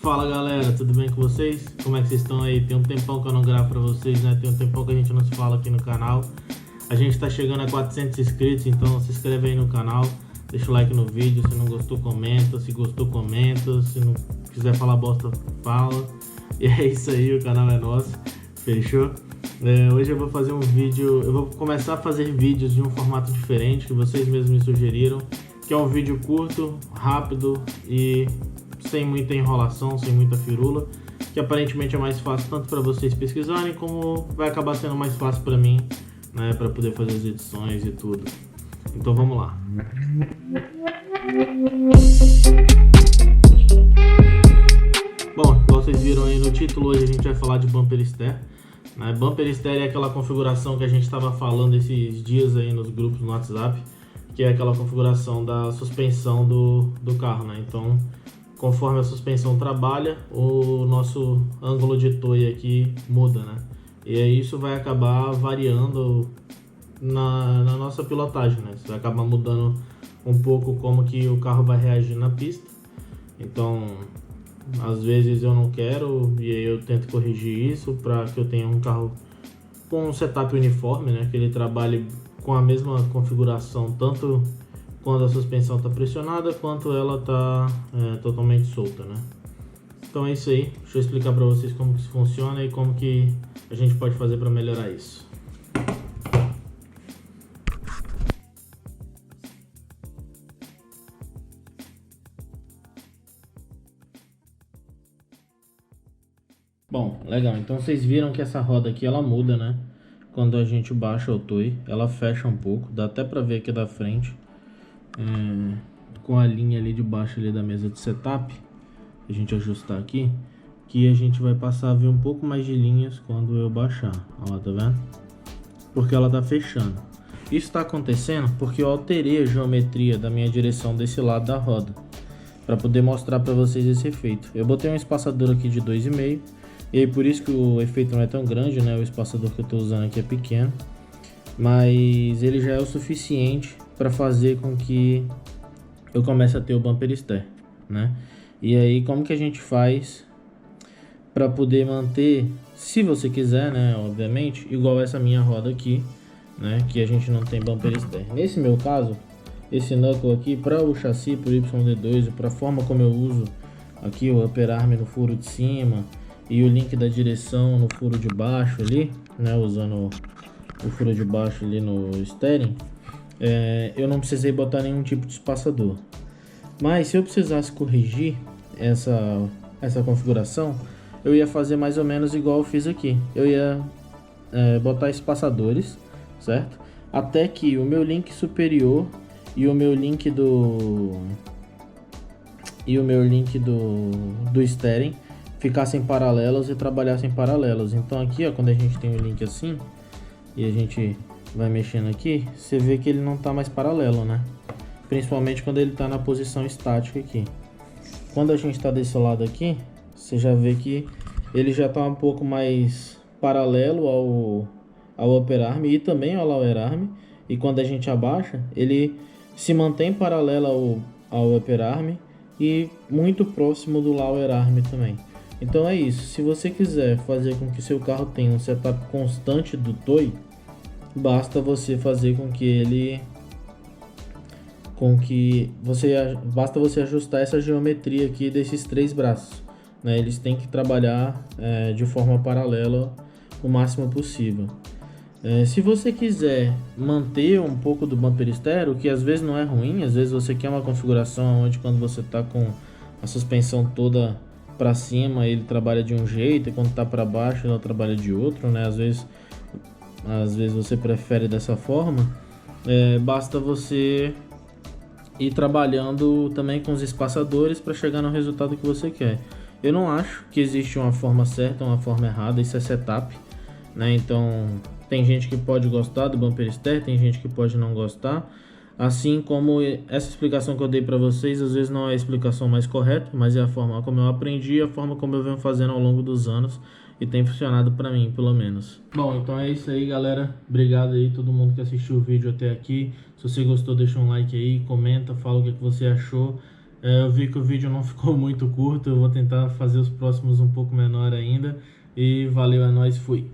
Fala galera, tudo bem com vocês? Como é que vocês estão aí? Tem um tempão que eu não gravo pra vocês, né? Tem um tempão que a gente não se fala aqui no canal. A gente tá chegando a 400 inscritos, então se inscreve aí no canal. Deixa o like no vídeo, se não gostou comenta, se gostou comenta, se não quiser falar bosta, fala. E é isso aí, o canal é nosso, fechou? Hoje eu vou fazer um vídeo, eu vou começar a fazer vídeos de um formato diferente que vocês mesmos me sugeriram, que é um vídeo curto, rápido e sem muita enrolação, sem muita firula, que aparentemente é mais fácil tanto para vocês pesquisarem, como vai acabar sendo mais fácil para mim, né, para poder fazer as edições e tudo. Então vamos lá. Bom, como vocês viram aí no título, hoje a gente vai falar de bumper steer. Bumper steer é aquela configuração que a gente estava falando esses dias aí nos grupos no WhatsApp, que é aquela configuração da suspensão do carro, né? Então, conforme a suspensão trabalha, o nosso ângulo de toy aqui muda, né? E aí isso vai acabar variando na nossa pilotagem, né? Isso vai acabar mudando um pouco como que o carro vai reagir na pista. Então, às vezes eu não quero e aí eu tento corrigir isso para que eu tenha um carro com um setup uniforme, né? Que ele trabalhe com a mesma configuração, tanto quando a suspensão está pressionada quanto ela está totalmente solta, né? Então é isso aí, deixa eu explicar para vocês como que isso funciona e como que a gente pode fazer para melhorar isso. Bom, legal, então vocês viram que essa roda aqui ela muda, né? Quando a gente baixa o toy, ela fecha um pouco, dá até para ver aqui da frente. Com a linha ali de baixo ali da mesa de setup, a gente ajustar aqui, que a gente vai passar a ver um pouco mais de linhas quando eu baixar. Olha lá, tá vendo? Porque ela tá fechando. Isso está acontecendo porque eu alterei a geometria da minha direção desse lado da roda, para poder mostrar para vocês esse efeito. Eu botei um espaçador aqui de 2,5, e aí por isso que o efeito não é tão grande, né? O espaçador que eu estou usando aqui é pequeno, mas ele já é o suficiente para fazer com que eu comece a ter o bumper steer, né? E aí como que a gente faz para poder manter, se você quiser, né, obviamente, igual essa minha roda aqui, né, que a gente não tem bumper steer. Nesse meu caso, esse knuckle aqui para o chassi, para o YD2, para a forma como eu uso aqui o upper arm no furo de cima e o link da direção no furo de baixo ali, né, usando o furo de baixo ali no steering, eu não precisei botar nenhum tipo de espaçador. Mas se eu precisasse corrigir essa configuração, eu ia fazer mais ou menos igual eu fiz aqui. Eu ia botar espaçadores, certo? Até que o meu link superior e o meu link do steering ficassem paralelos e trabalhassem paralelos. Então aqui, ó, quando a gente tem o link assim e a gente vai mexendo aqui, você vê que ele não está mais paralelo, né? Principalmente quando ele está na posição estática aqui. Quando a gente está desse lado aqui, você já vê que ele já está um pouco mais paralelo ao upper arm e também ao lower arm. E quando a gente abaixa, ele se mantém paralelo ao upper arm e muito próximo do lower arm também. Então é isso. Se você quiser fazer com que seu carro tenha um setup constante do toy, basta você fazer basta você ajustar essa geometria aqui desses três braços, né? Eles têm que trabalhar de forma paralela o máximo possível. Se você quiser manter um pouco do bumper steer, o que às vezes não é ruim, às vezes você quer uma configuração onde quando você está com a suspensão toda para cima ele trabalha de um jeito e quando está para baixo ela trabalha de outro, né? Às vezes você prefere dessa forma, basta você ir trabalhando também com os espaçadores para chegar no resultado que você quer. Eu não acho que existe uma forma certa ou uma forma errada, isso é setup, né? Então tem gente que pode gostar do bumper steer, tem gente que pode não gostar. Assim como essa explicação que eu dei para vocês, às vezes não é a explicação mais correta, mas é a forma como eu aprendi, a forma como eu venho fazendo ao longo dos anos e tem funcionado para mim, pelo menos. Bom, então é isso aí, galera. Obrigado aí todo mundo que assistiu o vídeo até aqui. Se você gostou, deixa um like aí, comenta, fala o que você achou. Eu vi que o vídeo não ficou muito curto, eu vou tentar fazer os próximos um pouco menor ainda. E valeu, é nóis, fui!